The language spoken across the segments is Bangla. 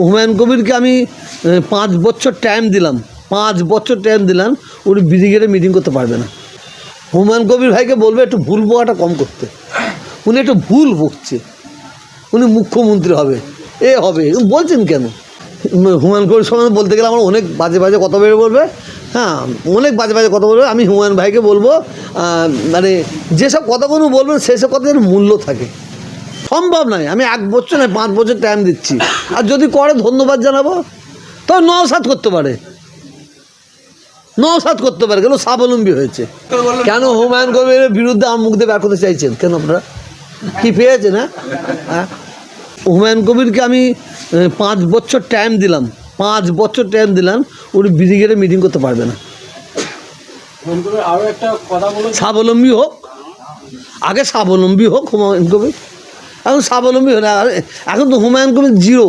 হুমায়ুন কবিরকে আমি 5 বছর টাইম দিলাম, 5 বছর টাইম দিলাম, উনি ব্রিগেডে মিটিং করতে পারবে না। হুমায়ুন কবির ভাইকে বলবে একটু ভুল বকাটা কম করতে। উনি একটু ভুল বকছে, উনি মুখ্যমন্ত্রী হবে, এ হবে, বলছেন কেন? হুমায়ুন কবির সম্বন্ধে বলতে গেলে আমার অনেক বাজে বাজে কথা বের বলবে, হ্যাঁ অনেক বাজে বাজে কথা বলবে। আমি হুমায়ুন ভাইকে বলবো মানে যেসব কথাগুলো বলবেন সেসব কথার মূল্য থাকে। সম্ভব নয়, আমি 1 বছর নয় 5 বছর টাইম দিচ্ছি। আর যদি করে ধন্যবাদ জানাবো, তো নওশাদ করতে পারে, নওশাদ করতে পারে, কেন স্বাবলম্বী হয়েছে। কেন হুমায়ুন কবিরের বিরুদ্ধে আমার মুখ দিয়ে বের করতে চাইছেন কেন? আপনারা কি পেয়েছেন? হ্যাঁ, হুমায়ুন কবিরকে আমি 5 বছর টাইম দিলাম, 5 বছর টাইম দিলাম, উনি ব্রিগেডে মিটিং করতে পারবে না। আরও একটা কথা বলে, স্বাবলম্বী হোক, আগে স্বাবলম্বী হোক হুমায়ুন কবির। এখন স্বাবলম্বী হলে এখন তো হুমায়ুন কবির জিরো,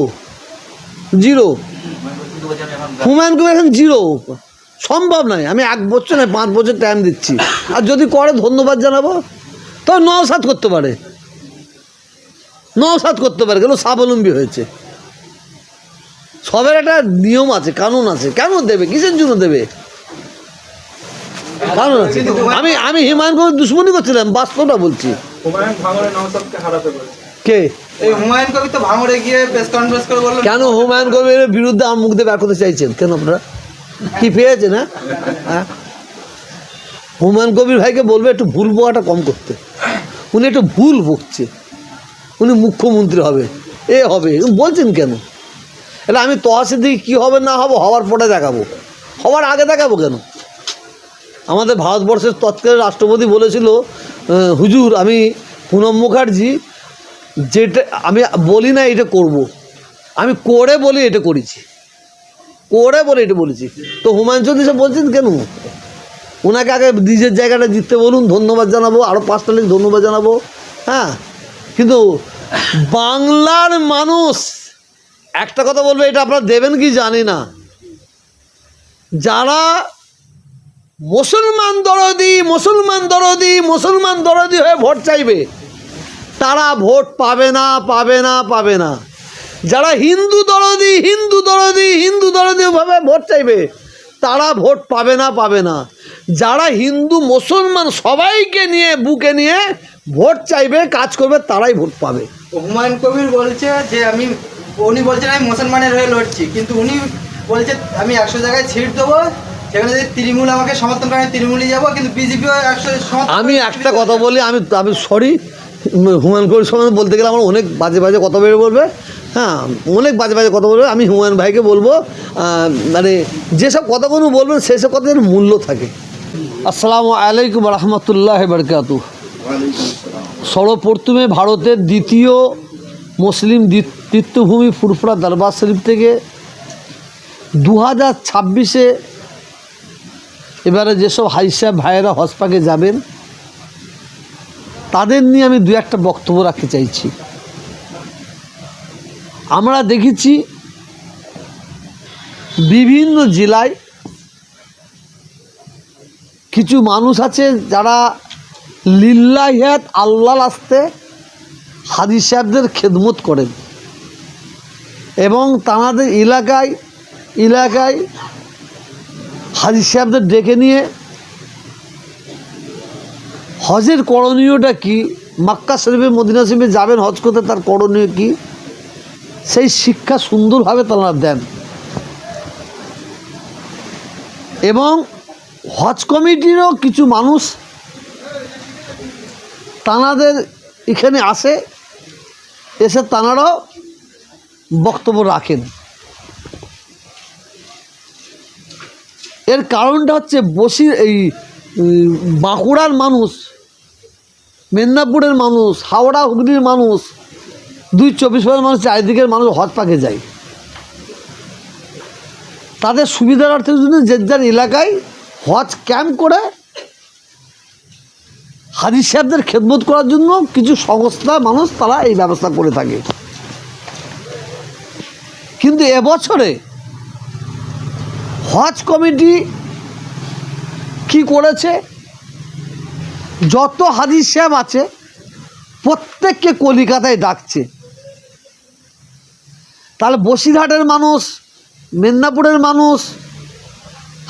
হুমায়ুন কবির এখন জিরো। সম্ভব নয়, আমি 1 বছর নয় 5 বছর টাইম দিচ্ছি। আর যদি করে ধন্যবাদ জানাবো, তো নওশাদ করতে পারে, নওশাদ করতে পারে, কেন স্বাবলম্বী হয়েছে। সবের একটা নিয়ম আছে, কানুন আছে। কেন দেবে, কিসের জন্য দেবে? কারণ আছে। আমি হুমায়ুন কবির দুশ্মনী করছিলাম, বাস্তবটা বলছি। কে হুমায়ুন কবির তো ভাঙড়ে গিয়ে প্রেস কনফারেন্স করে বললেন, কেন হুমায়ুন কবিরের বিরুদ্ধে আমার মুখ দিয়ে বের করতে চাইছেন কেন? আপনারা কি পেয়েছেন? হ্যাঁ, হুমায়ুন কবির ভাইকে বলবে একটু ভুল বকাটা কম করতে। উনি একটু ভুল বকছে, উনি মুখ্যমন্ত্রী হবে, এ হবে, বলছেন কেন? এটা আমি তহাসের দিকে কী হবে না হবে হওয়ার পরে দেখাবো, হওয়ার আগে দেখাবো কেন? আমাদের ভারতবর্ষের তৎকালীন রাষ্ট্রপতি বলেছিল, হুজুর আমি প্রণব মুখার্জি যেটা আমি বলি না এটা করব, আমি করে বলি এটা করেছি, করে বলে এটা বলেছি। তো হুমায়ুন চৌধুরী সব বলছেন কেন? ওনাকে আগে নিজের জায়গাটা জিততে বলুন, ধন্যবাদ জানাবো, আরও 5টা লিখ ধন্যবাদ জানাবো। হ্যাঁ, কিন্তু বাংলার মানুষ একটা কথা বলবে, এটা আপনারা দেবেন কি জানি না, যারা মুসলমান দরদি হয়ে ভোট চাইবে তারা ভোট পাবে না। যারা হিন্দু দরদি ভাবে ভোট চাইবে তারা ভোট পাবে না। যারা হিন্দু মুসলমান সবাইকে নিয়ে বুকে নিয়ে ভোট চাইবে, কাজ করবে, তারাই ভোট পাবে। হুমায়ুন কবির বলছে যে উনি বলছেন আমি মুসলমানের হয়ে লড়ছি, কিন্তু উনি বলছে আমি 100 জায়গায় ছিট দেবো, সেখানে যদি তৃণমূল আমাকে সমর্থন করে তৃণমূলই যাবো, কিন্তু বিজেপিও 100 সমর্থন। আমি একটা কথা বলি, আমি সরি, হুমায়ুন কবির সম্বন্ধে বলতে গেলে আমার অনেক বাজে বাজে কথা বের বলবে, হ্যাঁ অনেক বাজে বাজে কথা বলবে। আমি হুমায়ুন ভাইকে বলবো মানে যেসব কথাগুলো বলবেন সেসব কথার মূল্য থাকে। আসসালামু আলাইকুম রহমতুল্লাহ বারকাতু। সর্বপ্রথমে ভারতের দ্বিতীয় মুসলিম তীর্থভূমি ফুরফুরা দরবার শরীফ থেকে 2026-এ এবারে যেসব হাই সাহেব ভাইয়েরা হজ পাকে যাবেন তাদের নিয়ে আমি 2-1টা বক্তব্য রাখতে চাইছি। আমরা দেখেছি বিভিন্ন জেলায় কিছু মানুষ আছে যারা লিল্লাহিয়াত আল্লাহর রাস্তে হাজী সাহেবদের খেদমত করেন এবং তাদের এলাকায় হাজী সাহেবদের ডেকে নিয়ে হজের করণীয়টা কি, মক্কা শরীফে মদিনা শরীফে যাবেন হজ করতে, তার করণীয় কি, সেই শিক্ষা সুন্দরভাবে তারা দেন। এবং হজ কমিটিরও কিছু মানুষ তানাদের এখানে এসে তানারাও বক্তব্য রাখেন। এর কারণটা হচ্ছে এই বাঁকুড়ার মানুষ, মেদিনীপুরের মানুষ, হাওড়া হুগলির মানুষ, 2-24 মানুষ, চারিদিকের মানুষ হজ পাকে যায়। তাদের সুবিধার্থের জন্য যে যার এলাকায় হজ ক্যাম্প করে হাজী সাহেবদের খেদমত করার জন্য কিছু সংস্থা মানুষ তারা এই ব্যবস্থা করে থাকে। কিন্তু এবছরে হজ কমিটি কি করেছে, যত হাজী সাহেব আছে প্রত্যেককে কলিকাতায় ডাকছে। তাহলে বসিরহাটের মানুষ, মেদিনীপুরের মানুষ,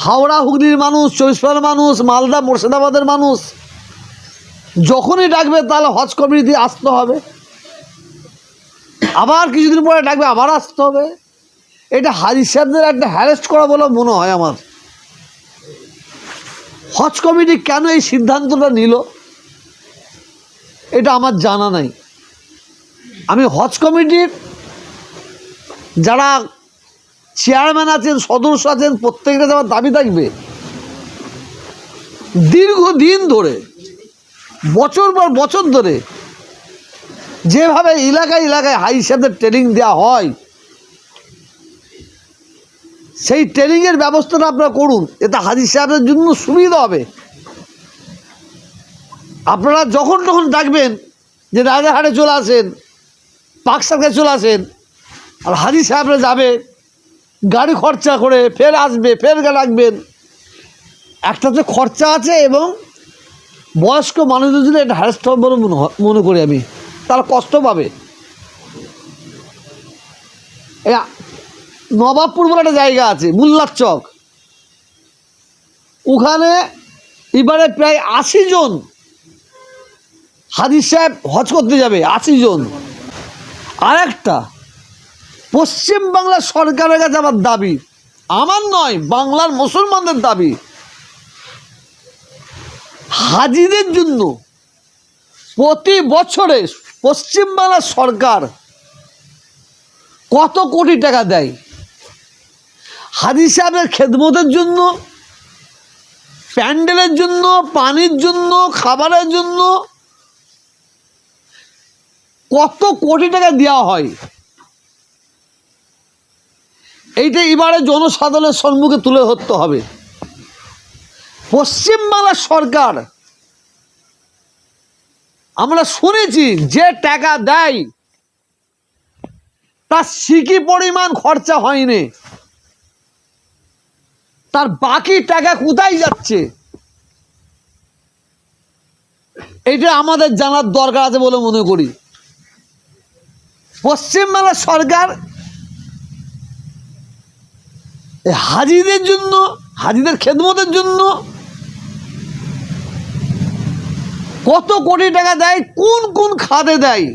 হাওড়া হুগলির মানুষ, 24 পরগনার মানুষ, মালদা মুর্শিদাবাদের মানুষ যখনই ডাকবে তাহলে হজ কমিটি দিয়ে আসতে হবে, আবার কিছুদিন পরে ডাকবে আবার আসতে হবে। এটা হাজি সাহেবদের একটা হ্যারেস্ট করা বলে মনে হয় আমার। হজ কমিটি কেন এই সিদ্ধান্তটা নিল এটা আমার জানা নাই। আমি হজ কমিটির যারা চেয়ারম্যান আছেন, সদস্য আছেন, প্রত্যেকের কাছে আমার দাবি থাকবে, দীর্ঘদিন ধরে, বছর পর বছর ধরে যেভাবে এলাকায় এলাকায় হাই সাহেবদের ট্রেনিং দেওয়া হয়, সেই ট্রেনিংয়ের ব্যবস্থাটা আপনারা করুন, এতে হাজি সাহেবদের জন্য সুবিধা হবে। আপনারা যখন তখন ডাকবেন যে রাজারহাটে চলে আসেন, পাকসারকে চলে আসেন, আর হাজি সাহেবরা যাবে গাড়ি খরচা করে, ফের আসবে, ফের রাখবেন। একটা তো খরচা আছে, এবং বয়স্ক মানুষদের জন্য এটা হ্যারাস্ট হবে বলে মনে করি আমি, তারা কষ্ট পাবে। নবাবপুর বলে একটা জায়গা আছে, মোল্লার চক, ওখানে এবারে প্রায় 80 জন হাজি সাহেব হজ করতে যাবে, 80 জন। আর একটা পশ্চিমবাংলা সরকারের কাছে আমার দাবি, আমার নয়, বাংলার মুসলমানদের দাবি, হাজিদের জন্য প্রতি বছরে পশ্চিমবাংলা সরকার কত কোটি টাকা দেয় হাজি সাহেবের খেদমতের জন্য, প্যান্ডেলের জন্য, পানির জন্য, খাবারের জন্য, কত কোটি টাকা দেওয়া হয়। এইটা এবারে জনসাধারণের সম্মুখে তুলে ধরতে হবে। পশ্চিমবাংলার সরকার, আমরা শুনেছি যে টাকা দেয় তার সিকি পরিমাণ খরচা হয়নি, তার বাকি টাকা কোথায় যাচ্ছে এটা আমাদের জানার দরকার আছে বলে মনে করি। পশ্চিমবাংলার সরকার হাজিদের জন্য, হাজিদের খেদমতের জন্য কত কোটি টাকা দেয়, কোন কোন খাতে দেয়,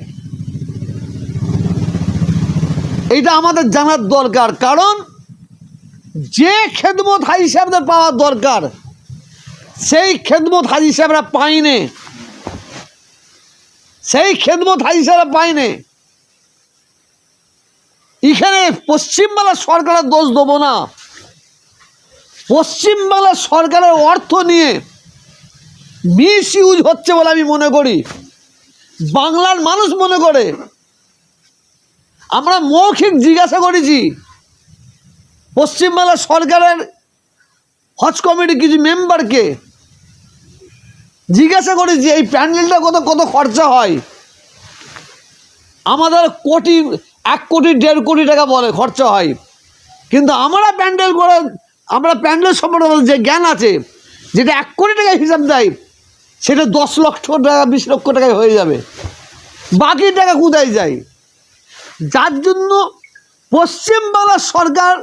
এটা আমাদের জানার দরকার। কারণ যে খেদমত হাজি সাহেবদের পাওয়ার দরকার সেই খেদমত হাজি সাহেবরা পায়নি, সেই খেদমত হাজি সাহেবরা পায়নি। এখানে পশ্চিমবাংলার সরকারের দোষ দেবো না, পশ্চিমবাংলার সরকারের অর্থ নিয়ে মিস ইউজ হচ্ছে বলে আমি মনে করি, বাংলার মানুষ মনে করে। আমরা মৌখিক জিজ্ঞাসা করেছি পশ্চিমবাংলা সরকারের হজ কমিটির কিছু মেম্বারকে, জিজ্ঞাসা করেছি এই প্যান্ডেলটা কত কত খরচা হয়। আমাদের কোটি, 1 কোটি 1.5 কোটি টাকা বলে খরচা হয়, কিন্তু আমরা প্যান্ডেল করে, আমরা প্যান্ডেল সম্পর্কে যে জ্ঞান আছে, যেটা 1 কোটি টাকা হিসাব দেয় সেটা 10 লক্ষ টাকা 20 লক্ষ টাকায় হয়ে যাবে। বাকি টাকা কোথায় যায়? যার জন্য পশ্চিমবাংলার সরকার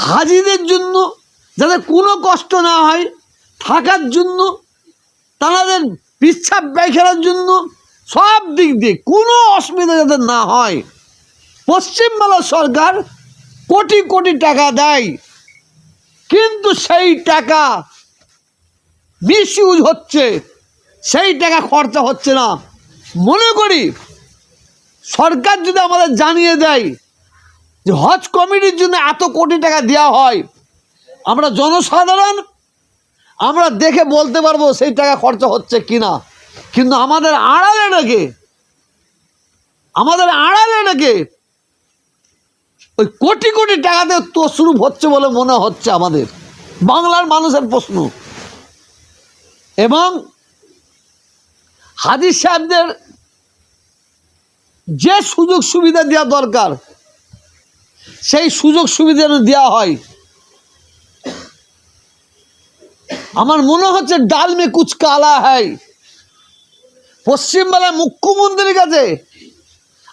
হাজিদের জন্য যাতে কোনো কষ্ট না হয়, থাকার জন্য, তাদের পিচ্ছাপ পায়খানার জন্য, সব দিক দিয়ে কোনো অসুবিধা যাতে না হয়, পশ্চিমবাংলার সরকার কোটি কোটি টাকা দেয়, কিন্তু সেই টাকা মিস ইউজ হচ্ছে, সেই টাকা খরচা হচ্ছে না। মনে করি সরকার যদি আমাদের জানিয়ে দেয় যে হজ কমিটির জন্য এত কোটি টাকা দেওয়া হয়, আমরা জনসাধারণ আমরা দেখে বলতে পারবো সেই টাকা খরচা হচ্ছে কিনা। কিন্তু আমাদের আড়ালে রেখে ওই কোটি কোটি টাকাতে তসরুপ হচ্ছে বলে মনে হচ্ছে আমাদের বাংলার মানুষের প্রশ্ন। এবং হাজি সাহেবদের যে সুযোগ সুবিধা দেওয়া দরকার সেই সুযোগ সুবিধা দেওয়া হয়। আমার মনে হচ্ছে ডাল মে কুচ কালা হয়। পশ্চিমবাংলার মুখ্যমন্ত্রীর কাছে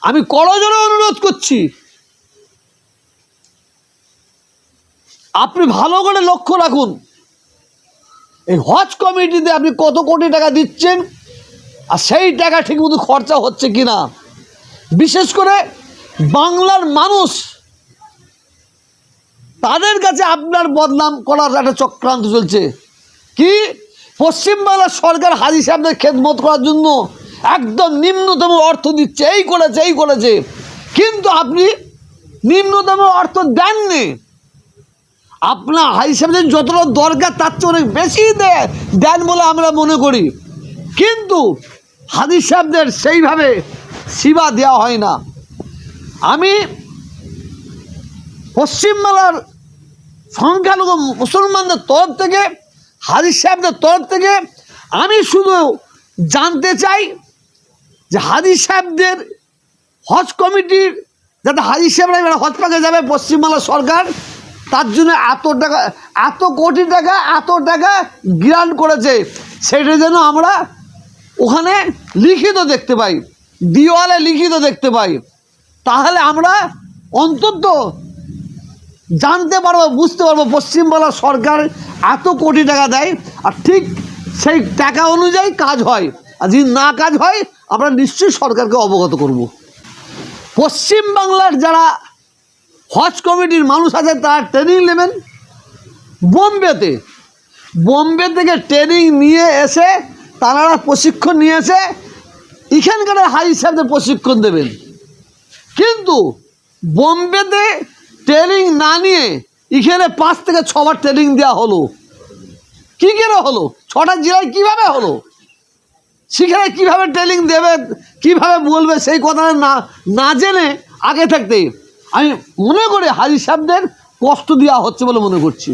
আমি করজোড়ে অনুরোধ করছি, আপনি ভালো করে লক্ষ্য রাখুন, এই হজ কমিটিতে আপনি কত কোটি টাকা দিচ্ছেন আর সেই টাকা ঠিকমতো খরচা হচ্ছে কিনা। বিশেষ করে বাংলার মানুষ, তাদের কাছে আপনার বদনাম করার একটা চক্রান্ত চলছে। কি, পশ্চিমবাংলার সরকার হাজী সাহেবদের খেদমত করার জন্য একদম নিম্নতম অর্থ দিচ্ছে, এই করেছে, কিন্তু আপনি নিম্নতম অর্থ দেননি। আপনার হাজী সাহেবদের যতটা দরকার তার চেয়ে অনেক বেশি দেন বলে আমরা মনে করি, কিন্তু হাজী সাহেবদের সেইভাবে সেবা দেওয়া হয় না। আমি পশ্চিমবাংলার সংখ্যালঘু মুসলমানদের তরফ থেকে, হাজী সাহেবদের তরফ থেকে আমি শুধু জানতে চাই যে হাজী সাহেবদের হজ কমিটির, যাতে হাজী সাহেবরা এবার হজ পাকে যাবে পশ্চিমবাংলা সরকার, তার জন্য এত কোটি টাকা গ্রান্ট করেছে, সেটা যেন আমরা ওখানে লিখিত দেখতে পাই, দেওয়ালে লিখিত দেখতে পাই। তাহলে আমরা অন্তত জানতে পারবো, বুঝতে পারবো পশ্চিমবাংলা সরকার এত কোটি টাকা দেয় আর ঠিক সেই টাকা অনুযায়ী কাজ হয়, আর যদি না কাজ হয় আমরা নিশ্চয়ই সরকারকে অবগত করব। পশ্চিমবাংলার যারা হজ কমিটির মানুষ আছে তারা ট্রেনিং নেবেন বোম্বে থেকে ট্রেনিং নিয়ে এসে, তারা প্রশিক্ষণ নিয়ে এসে এখানকার হাজী সাহেবদের প্রশিক্ষণ দেবেন। কিন্তু বোম্বেতে ট্রেনিং না নিয়ে এখানে 5 থেকে 6 বার ট্রেনিং দেওয়া হলো, কী করে হলো? 6টা জেলায় কীভাবে হলো? সেখানে কীভাবে ট্রেনিং দেবে, কীভাবে বলবে, সেই কথাটা না জেনে আগে থাকতে আমি মনে করি হাজী সাহেবদের কষ্ট দেওয়া হচ্ছে বলে মনে করছি।